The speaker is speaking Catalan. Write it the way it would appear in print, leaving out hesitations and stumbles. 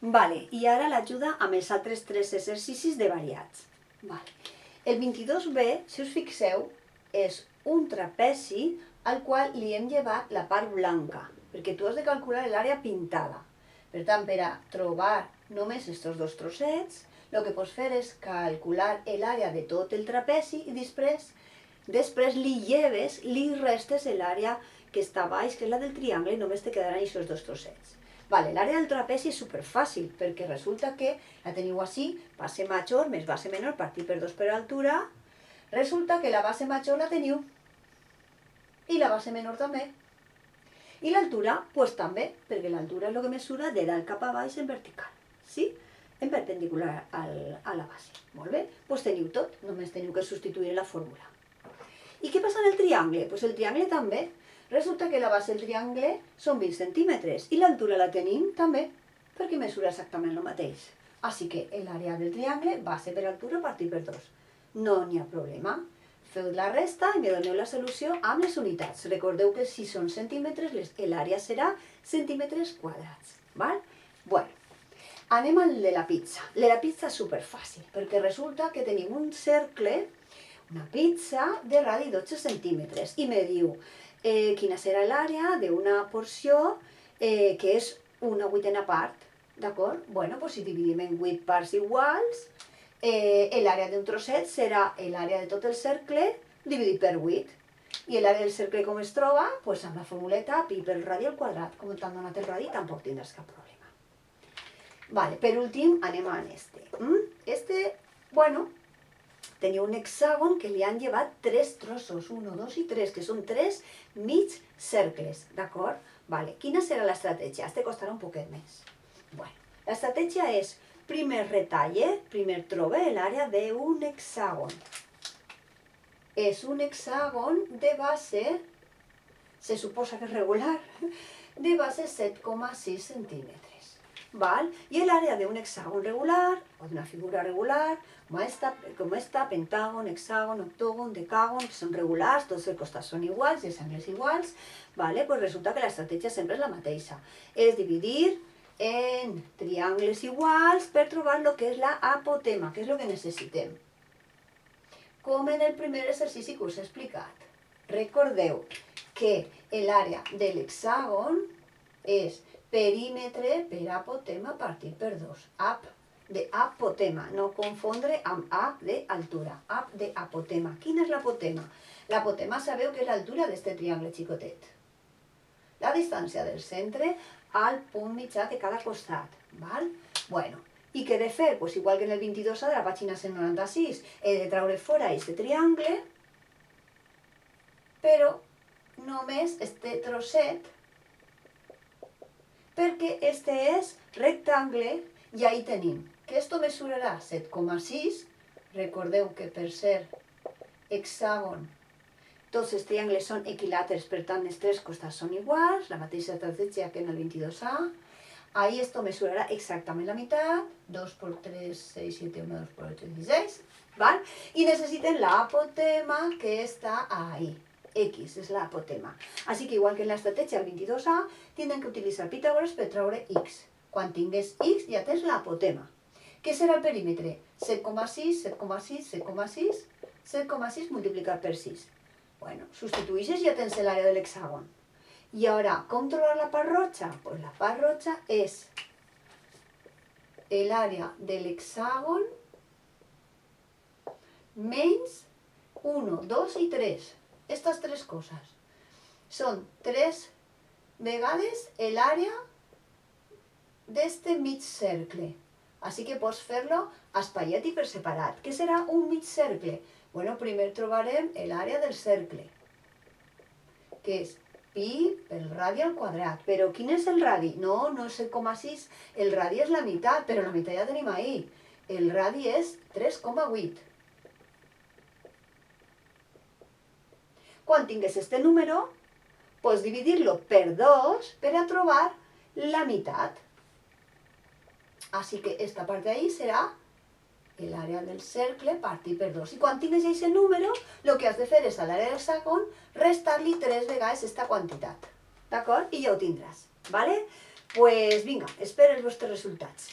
Vale, i ara l'ajuda amb els altres 3 exercicis de variats. Vale. El 22B, si us fixeu, és un trapezi al qual li hem llevat la part blanca, perquè tu has de calcular l'àrea pintada. Per tant, per a trobar només aquests dos trossets, el que pots fer és calcular l'àrea de tot el trapezi i després li lleves, li restes l'àrea que està baix, que és la del triangle, i només te quedaran aquests dos trossets. Vale, l'àrea del trapezi és superfàcil, perquè resulta que la teniu així, base major més base menor partit per 2 per altura. Resulta que la base major la teniu, i la base menor també. I l'altura, doncs també, perquè l'altura és el que mesura de dalt cap a baix en vertical, sí? En perpendicular a la base. Molt bé, doncs teniu tot, només teniu que substituir la fórmula. I què passa en el triangle? Doncs el triangle també. Resulta que la base del triangle són 20 centímetres i l'altura la tenim també, perquè mesura exactament el mateix. Així que l'àrea del triangle, base per altura, partit per 2. No n'hi ha problema. Feu la resta i me doneu la solució amb les unitats. Recordeu que si són centímetres, l'àrea serà centímetres quadrats. Val? Bueno, anem al de la pizza. La pizza és superfàcil, perquè resulta que tenim un cercle, una pizza de radi 12 centímetres, i me diu quina serà l'àrea d'una porció que és una vuitena part, d'acord? Bueno, doncs si dividim en 8 parts iguals, l'àrea d'un trosset serà l'àrea de tot el cercle dividit per 8. I l'àrea del cercle com es troba? Doncs amb la formuleta pi pel radi al quadrat. Com t'han donat el radi, tampoc tindràs cap problema. Vale, per últim anem a este. Bueno, tenia un hexàgon que li han llevat 3 trossos, 1, 2 i 3, que són 3 mig cercles, d'acord? Vale, quina serà l'estratègia? Este costarà un poquet més. Bueno, l'estratègia és, primer retalle, primer trobe l'àrea d'un hexàgon. És un hexàgon de base, se suposa que és regular, de base 7,6 centímetres. Val? I l'àrea d'un hexàgon regular, o d'una figura regular, com esta, pentàgon, hexàgon, octògon, decàgon, que són regulars, tots els costats són iguals i els angles iguals, vale? Pues resulta que l'estratègia sempre és la mateixa. És dividir en triangles iguals per trobar el que és l'apotema, que és el que necessitem. Com en el primer exercici que us he explicat. Recordeu que l'àrea de l'hexàgon és perímetre per apotema partit per 2. Ap de apotema, no confondre amb A d'altura. Ap de apotema. Quina és l'apotema? L'apotema sabeu que és l'altura d'aquest triangle xicotet. La distància del centre al punt mitjà de cada costat. Val? Bueno, i què he de fer? Pues igual que en el 22A de la pàgina 196, he de treure fora aquest triangle, però només este trosset, perquè este és rectangle i ahí tenim que esto mesurarà 7,6. Recordeu que per ser hexàgon tots els triangles són equilàters, per tant els 3 costats són iguals, la mateixa estratègia que en el 22A. Ahí esto mesurarà exactament la meitat, 2 por 3, 6, 7, 1, 2 por 8, 16, ¿vale? I necessiten l'apotema que està ahí. X és l'apotema. Així que igual que en l'estratègia del 22A, tindrem que utilitzar Pitàgores per treure X. Quan tingués X ja tens l'apotema. Què serà el perímetre? 7,6, 7,6, 7,6, 7,6 multiplicat per 6. Bueno, substitueixes i ja tens l'àrea de l'hexàgon. I ara, com trobar la part roja? Pues la part roja és l'àrea de l'hexàgon menys 1, 2 i 3. Estas 3 cosas. Són 3 vegades l'àrea d'este mig cercle. Així que pots fer-lo espaiat i per separat. Què serà un mig cercle? Bueno, primer trobarem l'àrea del cercle, que és pi pel radi al quadrat. Però quin és el radi? No, no és 7,6. El radi és la meitat, però la meitat ja tenim ahí. El radi és 3,8. Quan tingues este número, pots dividir-lo per 2 per a trobar la meitat. Així que esta part d'ahí serà l'àrea del cercle partit per 2. I quan tingues aquest número, el que has de fer és a l'àrea del hexàgon restar-li 3 vegades aquesta quantitat. D'acord? I ja ho tindràs. Vale? Pues vinga, espero els vostres resultats.